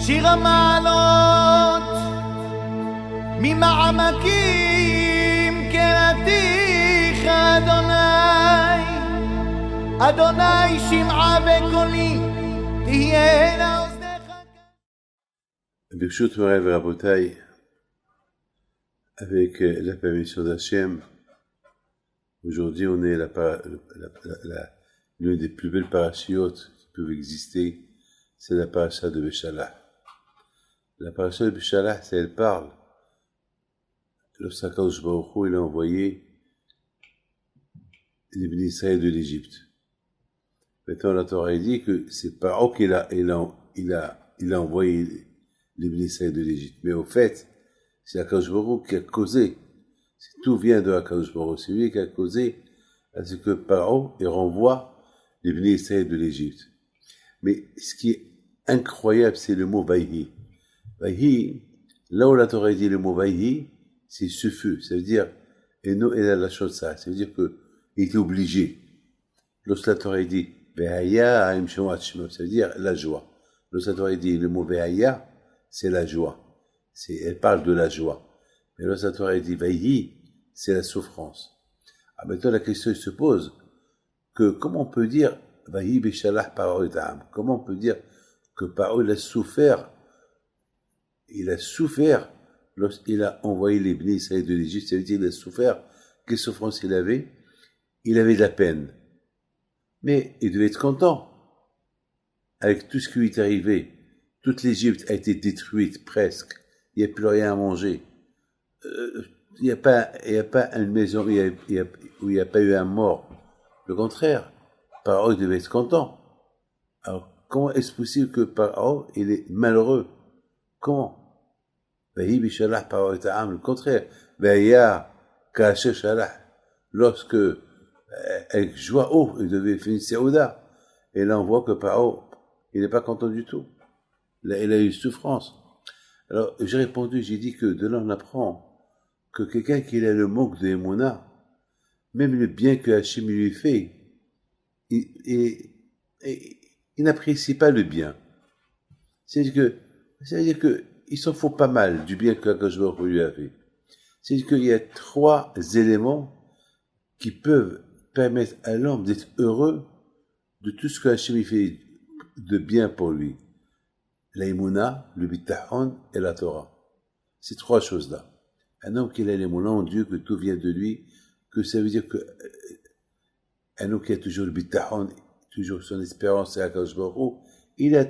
שיר המעלות ממעמקים קראתיך אדוני, אדוני שמעה וקולי תהיינה אוזניך. ברשות מוריי ורבותיי, avec la permission d'Hachem, aujourd'hui on est l'une des plus belles parachiotes qui peuvent exister, c'est la paracha de Béchalah. La paracha de Béchalah, c'est elle parle. Lorsqu'Akadosh Baruch Hu, il a envoyé les bénis Israël de l'Égypte. Maintenant, la Torah dit que c'est Paro qu'il a envoyé les bénis Israël de l'Égypte. Mais au fait, c'est Akadosh Baruch Hu qui a causé. Tout vient de Akadosh Baruch Hu. C'est lui qui a causé à ce que Paro renvoie les bénis Israël de l'Égypte. Mais ce qui est incroyable, c'est le mot Vaïhi. Vaïhi, là où la Torah dit le mot Vaïhi, c'est ce feu. Ça veut dire, et non, elle a la chose ça. Ça veut dire qu'il était obligé. Lorsque la Torah dit, Ve'haya ha'im shemat shemo, ça veut dire la joie. Lorsque la Torah dit le mot Ve'haya, c'est la joie. Elle parle de la joie. Mais lorsque la Torah dit Vaïhi, c'est la souffrance. Ah, maintenant, la question se pose que comment on peut dire Vaïhi Béchalah Paro et Ta'am? Comment on peut dire que Paro il a souffert lorsqu'il a envoyé les bénis Israël de l'Égypte? Ça veut dire qu'il a souffert. Quelle souffrance il avait? Il avait de la peine. Mais il devait être content. Avec tout ce qui lui est arrivé, toute l'Égypte a été détruite presque. Il n'y a plus rien à manger. Il n'y a pas une maison où il n'y a pas eu un mort. Le contraire, Paro il devait être content. Alors, comment est-ce possible que Paro il est malheureux? Comment? Vaïhi Bishalah Paro et Ta'am, le contraire. Vaïya Kacher Shalah, lorsque avec joie, il devait faire une séouda. Et là, on voit que Paro, il n'est pas content du tout. Là, il a eu souffrance. Alors, j'ai répondu, j'ai dit que de là, on apprend que quelqu'un qui a le manque de Emouna, même le bien que Hachem lui fait, il n'apprécie pas le bien. C'est-à-dire que il s'en fout pas mal du bien que Akadosh Baruch Hu lui a fait. C'est-à-dire qu'il y a 3 éléments qui peuvent permettre à l'homme d'être heureux de tout ce que Hachem fait de bien pour lui. La Emouna, le Bitachon et la Torah. Ces 3 choses-là. Un homme qui a l'Emouna en Dieu, que tout vient de lui, que ça veut dire que un homme qui a toujours le Bitachon, toujours son espérance et Akadosh Baruch Hu, il est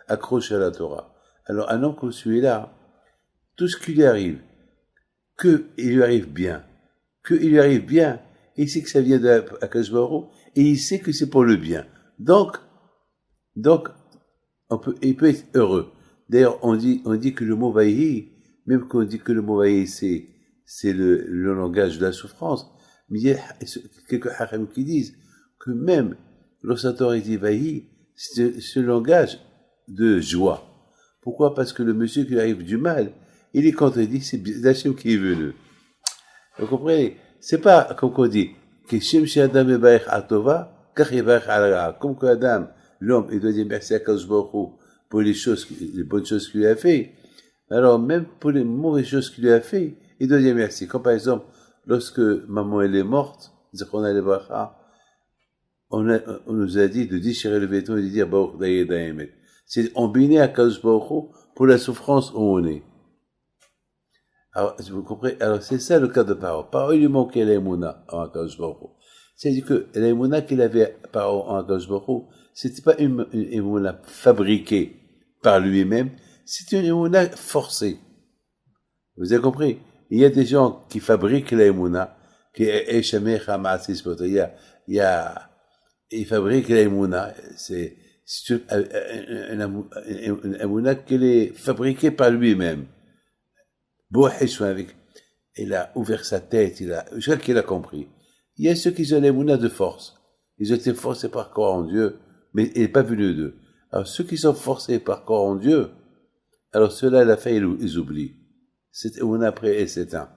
accroché à la Torah. Alors un homme comme celui-là, tout ce qui lui arrive, qu'il lui arrive bien, il sait que ça vient d'Akadosh Baruch Hu, et il sait que c'est pour le bien. Donc, il peut être heureux. D'ailleurs, on dit que le mot Vaïhi, même quand on dit que le mot Vaïhi, c'est le langage de la souffrance, mais il y a quelques hacham qui disent que même lorsque la Torah dit Vaïhi, c'est le langage de joie. Pourquoi? Parce que le monsieur qui arrive du mal, il est content, il dit c'est Hachem qui est venu. Vous comprenez? C'est pas comme on dit que Shem Adam Ebaich Atova, Kach Ebaich Ala. Comme que Adam, l'homme, il doit dire merci à Akadosh Baruch Hu pour les bonnes choses qu'il lui a fait. Alors, même pour les mauvaises choses qu'il lui a fait, il doit dire merci. Comme par exemple, lorsque maman elle est morte, on nous a dit de déchirer le vêtement et de dire Baruch Dayed Haemet. C'est on bénit Akadosh Baruch Hu pour la souffrance où on est. Alors, vous comprenez? Alors, c'est ça le cas de Paro. Paro, il lui manquait l'Emouna en Akadosh Baruch Hu. C'est-à-dire que l'Emouna qu'il avait Paro en Akadosh Baruch Hu, c'était pas une Emouna fabriquée par lui-même, c'était une Emouna forcée. Vous avez compris? Il y a des gens qui fabriquent l'Emouna, ils fabriquent l'Emouna, c'est une Emouna qui est fabriquée par lui-même. Il a ouvert sa tête, je crois qu'il a compris. Il y a ceux qui ont l'Emouna de force. Ils ont été forcés par croire en Dieu, mais il n'est pas venu d'eux. Alors, ceux qui sont forcés par croire en Dieu, alors ceux-là, à la fin, ils oublient. C'est Emouna après et c'est un.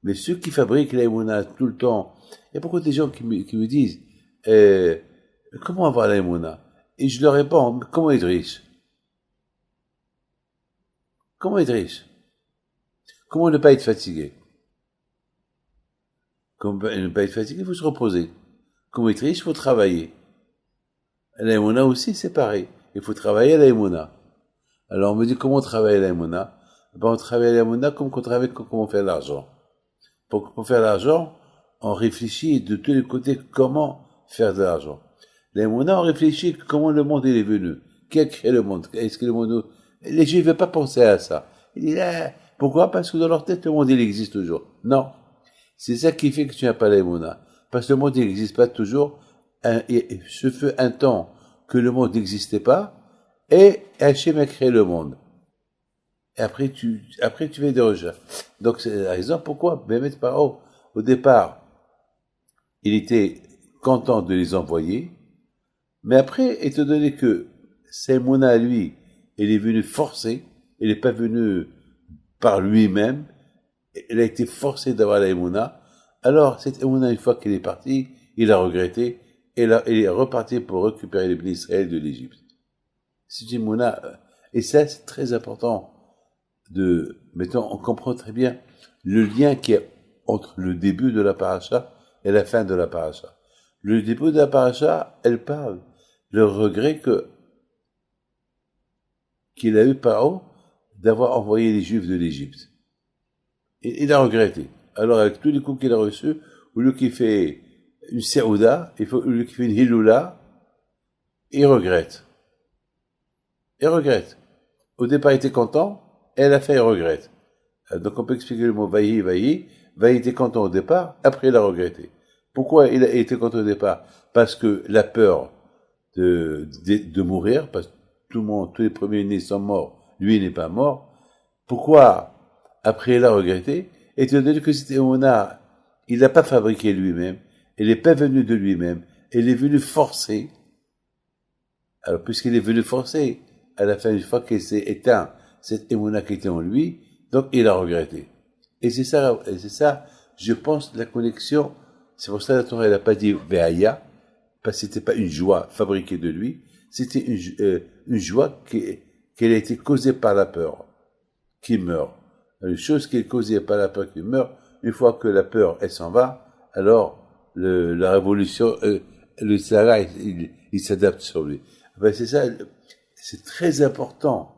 Mais ceux qui fabriquent l'Emouna tout le temps, il y a beaucoup de gens qui me disent, comment avoir l'Emouna? Et je leur réponds, comment être riche? Comment être riche? Comment ne pas être fatigué? Comment ne pas être fatigué, il faut se reposer. Comment être riche, il faut travailler. L'aïmouna aussi, c'est pareil. Il faut travailler à l'aïmouna. Alors on me dit comment travailler à l'aïmouna? Ben, on travaille à l'aïmouna comme on travaille comment faire l'argent. Pour faire l'argent, on réfléchit de tous les côtés comment faire de l'argent. L'aïmouna, on réfléchit comment le monde est venu. Qui a créé le monde? Est-ce que le monde... Les Juifs ne veulent pas penser à ça. Ils disent, pourquoi? Parce que dans leur tête, le monde, il existe toujours. Non. C'est ça qui fait que tu n'as pas l'aïmouna. Parce que le monde, il n'existe pas toujours. Et ce fut un temps que le monde n'existait pas, et Hachem a créé le monde. Et après tu fais des recherches. Donc c'est la raison pourquoi Bémet Paro, au départ, il était content de les envoyer, mais après, étant donné que Saïmouna à lui, il est venu forcer, il n'est pas venu par lui-même, il a été forcé d'avoir la Emouna. Alors cette Emouna, une fois qu'il est parti, il a regretté, et là, il est reparti pour récupérer les bénis Israël de l'Égypte. C'est une Emouna, et ça c'est très important. Maintenant, on comprend très bien le lien qu'il y a entre le début de la paracha et la fin de la paracha. Le début de la paracha, elle parle le regret qu'il a eu Paro d'avoir envoyé les Juifs de l'Égypte. Il a regretté. Alors, avec tous les coups qu'il a reçus, au lieu qu'il fait une Seouda, au lieu qu'il fait une Hiloula, il regrette. Il regrette. Au départ, il était content, et à la fin, il regrette. Donc, on peut expliquer le mot vaï. Vaï était content au départ, après, il a regretté. Pourquoi il a été content au départ? Parce que la peur de mourir, parce que tous les premiers-nés sont morts, lui, il n'est pas mort. Pourquoi? Après, il a regretté. Étant donné que c'était Emouna, il n'a pas fabriqué lui-même, il n'est pas venu de lui-même, il est venu forcer. Alors, puisqu'il est venu forcer, à la fin, une fois qu'il s'est éteint, cette Emouna qui était en lui, donc il a regretté. Et c'est ça, je pense, la connexion. C'est pour ça que la Torah, elle n'a pas dit Ve'aya, parce que c'était pas une joie fabriquée de lui, c'était une joie qui a été causée par la peur, qui meurt. Une chose qui est causée par la peur qui meurt, une fois que la peur, elle s'en va, alors la révolution, le Sarah, il s'adapte sur lui. Ben, c'est ça, c'est très important.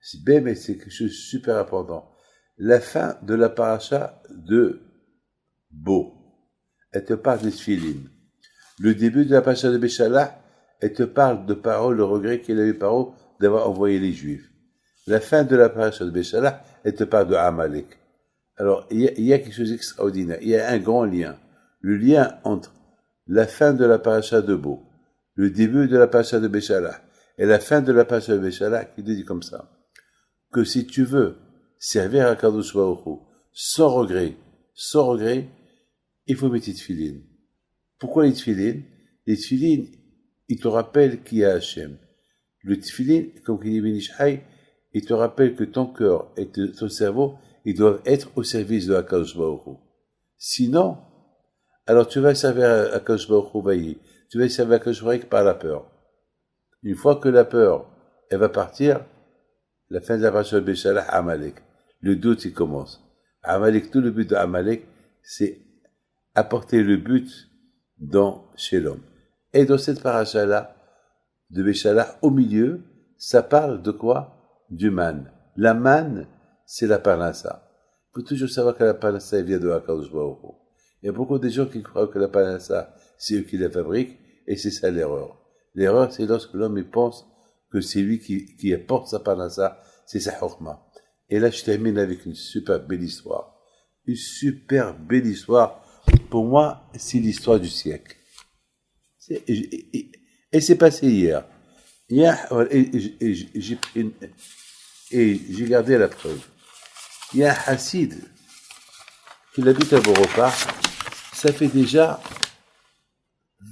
C'est bien, mais c'est quelque chose de super important. La fin de la paracha de Bo, elle te parle des Tfilin. Le début de la paracha de Béchalah, elle te parle de Paro, le regret qu'il a eu Paro d'avoir envoyé les Juifs. La fin de la paracha de Béchalah, elle te parle de Amalek. Alors, il y a quelque chose d'extraordinaire. Il y a un grand lien. Le lien entre la fin de la paracha de Bo, le début de la paracha de Béchalah, et la fin de la paracha de Béchalah, qui dit comme ça, que si tu veux servir à Kadosh Baruch Hu sans regret, il faut mettre les tefilines. Pourquoi les tefilines? Les tefilines, ils te rappellent qui est Hachem. Le tefilin, comme il dit Benishai, il te rappelle que ton cœur et ton cerveau, ils doivent être au service de Akadosh Baruch Hu. Sinon, alors tu vas servir à Akadosh Baruch Hu, tu vas servir à Akadosh Baruch Hu par la peur. Une fois que la peur, elle va partir, la fin de la paracha de Béchalah, Amalek. Le doute, il commence. Amalek, tout le but de Amalek, c'est apporter le but chez l'homme. Et dans cette paracha-là, de Béchalah, au milieu, ça parle de quoi? Du man. La man, c'est la parnassa. Il faut toujours savoir que la parnassa vient de Akadosh Baruch Hu. Il y a beaucoup de gens qui croient que la parnassa, c'est eux qui la fabriquent, et c'est ça l'erreur. L'erreur, c'est lorsque l'homme pense que c'est lui qui apporte sa parnassa, c'est sa chokma. Et là, je termine avec une super belle histoire. Une super belle histoire. Pour moi, c'est l'histoire du siècle. Et c'est passé hier. Hier, j'ai gardé la preuve. Il y a un Hassid qui habite à Beaurepas. Ça fait déjà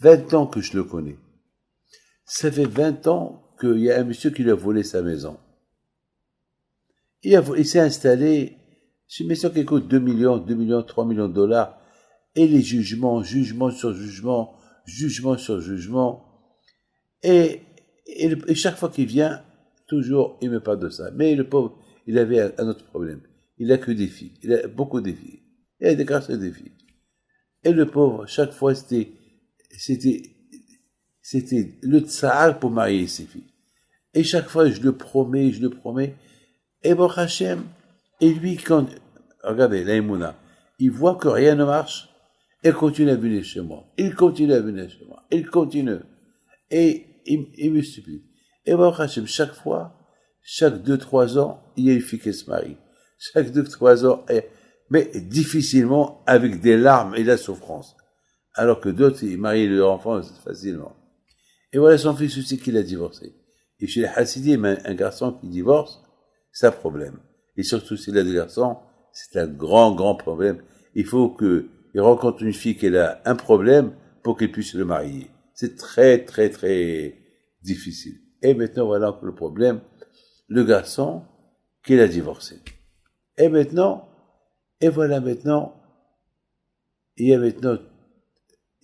20 ans que je le connais. Ça fait 20 ans qu'il y a un monsieur qui lui a volé sa maison. Il s'est installé, c'est une maison qui coûte 2 millions, 3 millions de dollars, et les jugement sur jugement, et chaque fois qu'il vient, toujours, il me parle de ça. Mais le pauvre, il avait un autre problème. Il a que des filles. Il a beaucoup de filles. Il a des garçons et des filles. Et le pauvre, chaque fois, c'était le tsar pour marier ses filles. Et chaque fois, je le promets. Et bon, Hachem, et lui, quand, regardez, l'Aïmouna, il voit que rien ne marche, il continue à venir chez moi. Il continue. Et il me supplie. Et bon, Hachem, chaque fois, chaque 2-3 ans, il y a une fille qui se marie. Chaque 2-3 ans, mais difficilement, avec des larmes et de la souffrance. Alors que d'autres, ils marient leur enfant facilement. Et voilà son fils aussi qu'il a divorcé. Et chez les Hassidim, un garçon qui divorce, c'est un problème. Et surtout s'il a des garçons, c'est un grand problème. Il faut qu'il rencontre une fille qui a un problème pour qu'il puisse le marier. C'est très difficile. Et maintenant, voilà que le problème, le garçon qu'il a divorcé. Et voilà maintenant, il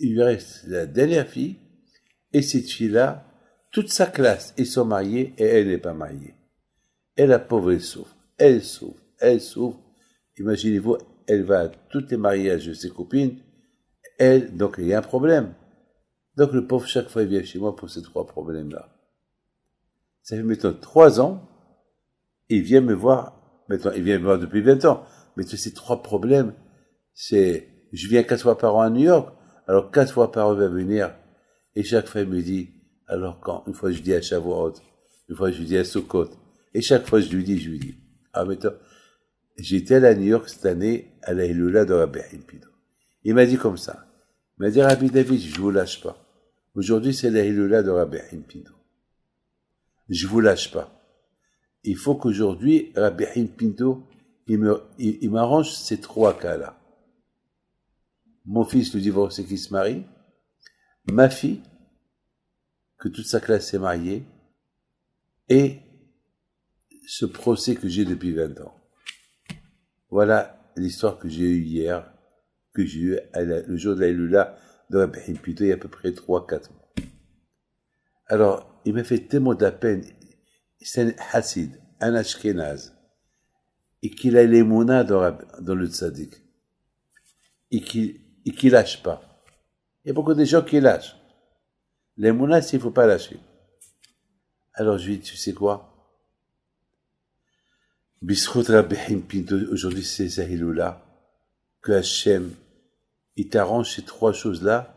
lui reste la dernière fille, et cette fille-là, toute sa classe, ils sont mariés, et elle n'est pas mariée. Et la pauvre, elle souffre. Imaginez-vous, elle va à tous les mariages de ses copines, donc il y a un problème. Donc le pauvre, chaque fois, il vient chez moi pour ces 3 problèmes-là. Ça fait maintenant 3 ans, il vient me voir depuis 20 ans, mais tous ces 3 problèmes, je viens 4 fois par an à New York, alors 4 fois par an, il va venir, et chaque fois, il me dit, alors une fois, je dis à Shavuot, une fois, je dis à Sukkot, et chaque fois, je lui dis, ah, maintenant, j'étais allé à New York cette année, à la Hilula de Rabbi Himpido. Il m'a dit comme ça. Il m'a dit, Rabbi David, je vous lâche pas. Aujourd'hui, c'est la Hilula de Rabbi Himpido. Je vous lâche pas. Il faut qu'aujourd'hui, Rabbi Himpido, il m'arrange ces 3 cas-là. Mon fils, le divorcé qui se marie, ma fille, que toute sa classe est mariée, et ce procès que j'ai depuis 20 ans. Voilà l'histoire que j'ai eue hier, que j'ai eue le jour de la Hilula de Rabbi Himpido, il y a à peu près 3-4 mois. Alors, il m'a fait tellement de la peine. C'est un Hassid, un Ashkenaz, et qu'il a l'émouna dans le tzaddik, et qu'il lâche pas. Il y a beaucoup de gens qui lâchent. L'émouna, il ne faut pas lâcher. Alors je lui dis, tu sais quoi? Bisrout Rabbi Himpido, aujourd'hui c'est sa Hilula, que Hachem, il t'arrange ces 3 choses-là,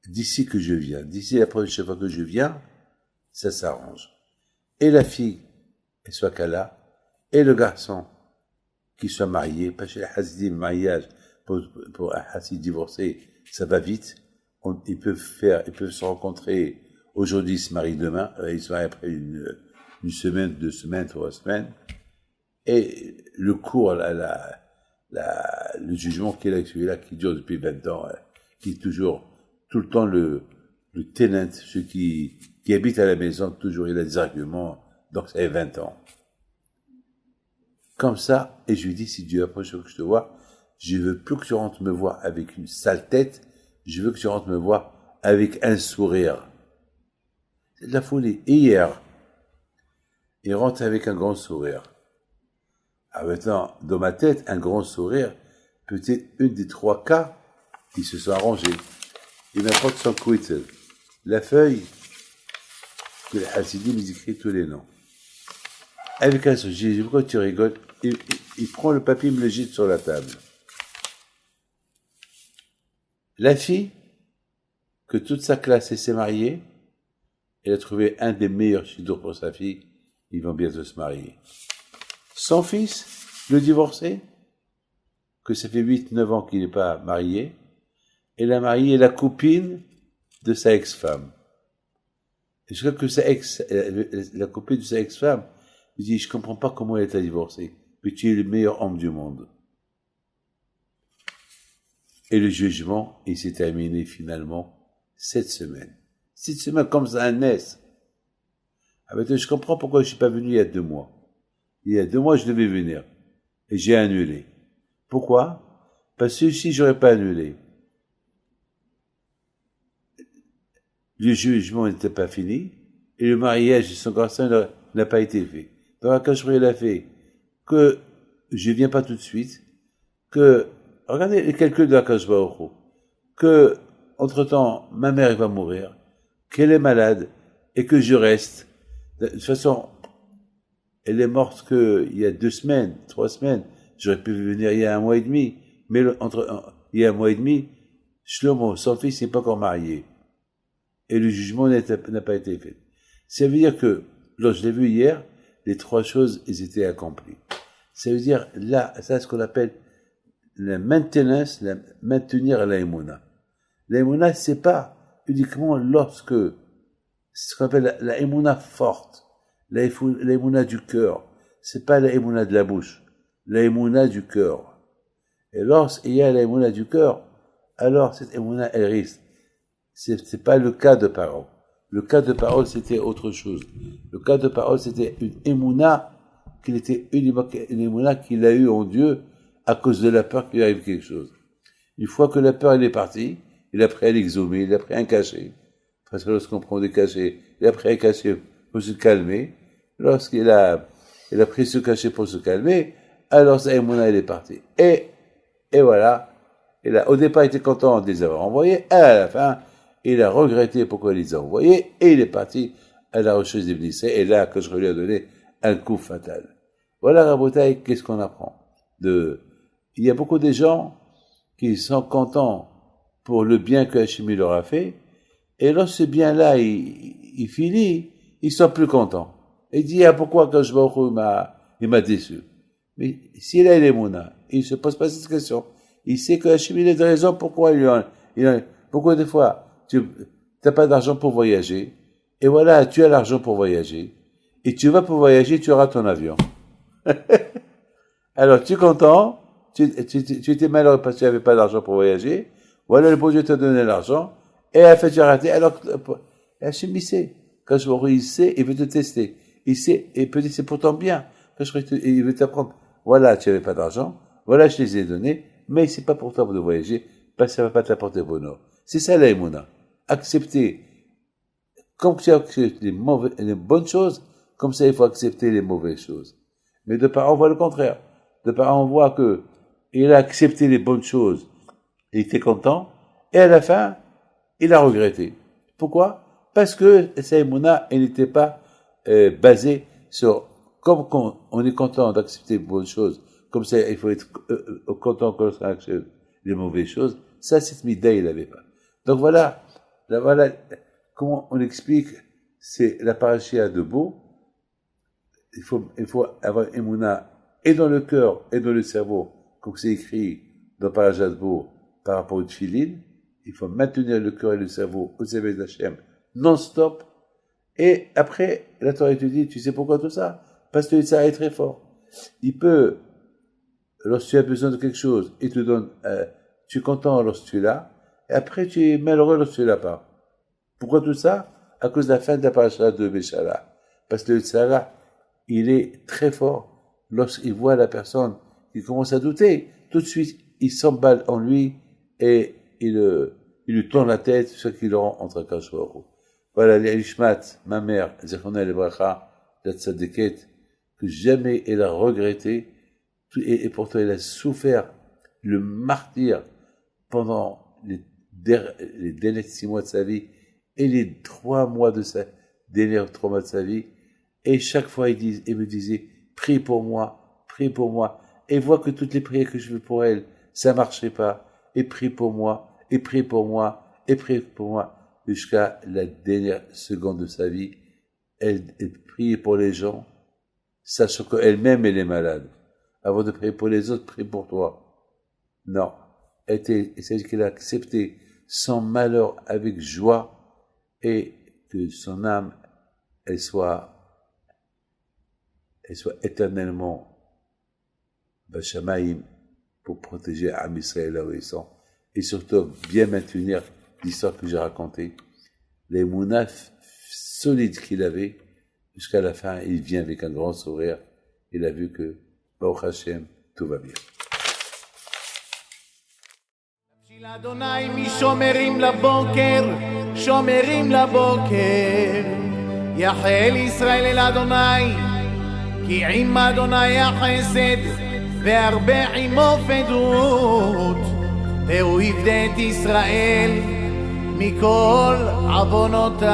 d'ici que je viens. D'ici la prochaine fois que je viens, ça s'arrange. Et la fille, elle soit Kala, et le garçon, qui soit marié, parce que les Hasidim, mariage, pour un Hasid divorcé, ça va vite. Ils peuvent se rencontrer aujourd'hui, ils se marient demain, ils se marient après une semaine, 2 semaines, 3 semaines. Et le cours, le jugement qui est là, celui-là, qui dure depuis 20 ans, qui est toujours, tout le temps le tenant, ceux qui habitent à la maison, toujours il a des arguments, donc ça fait 20 ans. Comme ça, et je lui dis, si Dieu approche que je te vois, je veux plus que tu rentres me voir avec une sale tête, je veux que tu rentres me voir avec un sourire. C'est de la folie. Et hier, il rentre avec un grand sourire. Alors maintenant, dans ma tête, un grand sourire, peut-être une des 3 cas, qui se sont arrangés. Il m'apporte son quittel, la feuille que les Hasidim, ils écrivent tous les noms. Avec un sourire, je dis, pourquoi tu rigoles? Il prend le papier, il me le jette sur la table. La fille, que toute sa classe s'est mariée, elle a trouvé un des meilleurs chidours pour sa fille, ils vont bientôt se marier. Son fils, le divorcé, que ça fait 8-9 ans qu'il n'est pas marié, elle a marié la copine de sa ex-femme. Et je crois que la copine de sa ex-femme lui dit, je comprends pas comment elle t'a divorcé, mais tu es le meilleur homme du monde. Et le jugement, il s'est terminé finalement cette semaine. Cette semaine, comme ça, un S. Ah ben, je comprends pourquoi je suis pas venu il y a 2 mois. Il y a 2 mois, je devais venir. Et j'ai annulé. Pourquoi? Parce que si j'aurais pas annulé, le jugement n'était pas fini, et le mariage de son garçon n'a pas été fait. Donc, quand je l'a fait, que je viens pas tout de suite, que, regardez les calculs de la Akadosh Baruch Hu, que, entre-temps, ma mère va mourir, qu'elle est malade, et que je reste. De toute façon, elle est morte il y a 2 semaines, 3 semaines, j'aurais pu venir il y a 1 mois et demi, mais il y a 1 mois et demi, Shlomo, son fils, n'est pas encore marié. Et le jugement n'a pas été fait. Ça veut dire que, lorsque je l'ai vu hier, les 3 choses, elles étaient accomplies. Ça veut dire, là, ça, c'est ce qu'on appelle la maintenance, maintenir la émouna. La émouna, c'est pas uniquement lorsque, c'est ce qu'on appelle la émouna forte, la émouna du cœur. C'est pas la émouna de la bouche, la émouna du cœur. Et lorsqu'il y a la émouna du cœur, alors cette émouna, elle risque. C'est pas le cas de parole. Le cas de parole, c'était autre chose. Le cas de parole, c'était une émouna une émouna qu'il a eue en Dieu à cause de la peur qu'il arrive quelque chose. Une fois que la peur, elle est partie, il a pris un exhumé, il a pris un cachet. Parce que lorsqu'on prend des cachets, il a pris un cachet pour se calmer. Lorsqu'il a pris ce cachet pour se calmer, alors sa émouna, elle est partie. Et voilà. Au départ, il était content de les avoir envoyés. À la fin, il a regretté pourquoi il les a envoyés. Et il est parti à la recherche des bénissés. Et là, que je lui ai donné un coup fatal. Voilà, Rabotaï, qu'est-ce qu'on apprend? Il y a beaucoup de gens qui sont contents pour le bien que Hachim leur a fait. Et lorsque ce bien-là, il finit, ils sont plus contents. Il dit, pourquoi quand je il m'a déçu? Mais s'il a les mounas, il se pose pas cette question. Il sait que Hachim, il a des raisons pourquoi pourquoi des fois, tu n'as pas d'argent pour voyager. Et voilà, tu as l'argent pour voyager. Et tu vas pour voyager, tu auras ton avion. Alors, tu es content, tu étais malheureux parce que tu n'avais pas d'argent pour voyager. Voilà, le bon Dieu t'a donné l'argent. Et à la fin, tu as raté. Alors, Hachim, il sait. Quand je il sait, il veut te tester. Il sait, et peut-être c'est pour ton bien. Il veut t'apprendre. Voilà, tu n'avais pas d'argent. Voilà, je les ai donnés. Mais c'est pas pour toi de voyager, parce que ça va pas t'apporter bonheur. C'est ça, la émouna. Accepter. Comme tu acceptes les bonnes choses, comme ça, il faut accepter les mauvaises choses. Mais de part, on voit le contraire. De part, on voit que il a accepté les bonnes choses, il était content, et à la fin, il a regretté. Pourquoi? Parce que sa émouna, elle n'était pas basée sur, comme on est content d'accepter les bonnes choses, comme ça, il faut être content quand on accepte les mauvaises choses. Ça, cette mida, il n'avait pas. Donc voilà comment on explique, c'est la parachia de Beau. Il faut avoir émouna et dans le cœur et dans le cerveau, comme c'est écrit dans Parashat Beau par rapport au tfilin. Il faut maintenir le cœur et le cerveau au service d'Hachem non-stop. Et après, la Torah te dit, tu sais pourquoi tout ça? Parce que ça est très fort. Il peut, lorsque tu as besoin de quelque chose, il te donne, tu es content lorsque tu l'as, et après tu es malheureux lorsque tu l'as pas. Pourquoi tout ça? À cause de la fin de la parasha de Béchala. Parce que le Tzara, il est très fort. Lorsqu'il voit la personne qui commence à douter, tout de suite, il s'emballe en lui et il lui tourne la tête, ce qui le rend entre Akadosh Baruch Hu. Voilà, l'Ishmat, ma mère, Zechona Lebracha, la Tzadeket, que jamais elle a regretté, et pourtant elle a souffert le martyr pendant les derniers 6 mois de sa vie et les 3 mois de sa derniers 3 mois de sa vie. Et chaque fois, il me disait, prie pour moi, et voit que toutes les prières que je fais pour elle, ça marchait pas, et prie pour moi, et prie pour moi, et prie pour moi, jusqu'à la dernière seconde de sa vie. Elle priait pour les gens, sachant qu'elle-même, elle est malade. Avant de prier pour les autres, prie pour toi. Non. C'est qu'elle a accepté son malheur avec joie, et que son âme, elle soit éternellement Bashamaïm pour protéger Am Israël là où ils sont, et surtout bien maintenir l'histoire que j'ai racontée, les mounafs solides qu'il avait, jusqu'à la fin, il vient avec un grand sourire, il a vu que, Baruch Hashem, tout va bien. אדוני משומרים לבוקר, שומרים לבוקר, יחל ישראל אל אדוני, כי עם אדוני החסד והרבה עמו פדות, והוא יפדה את ישראל מכל עוונותיו.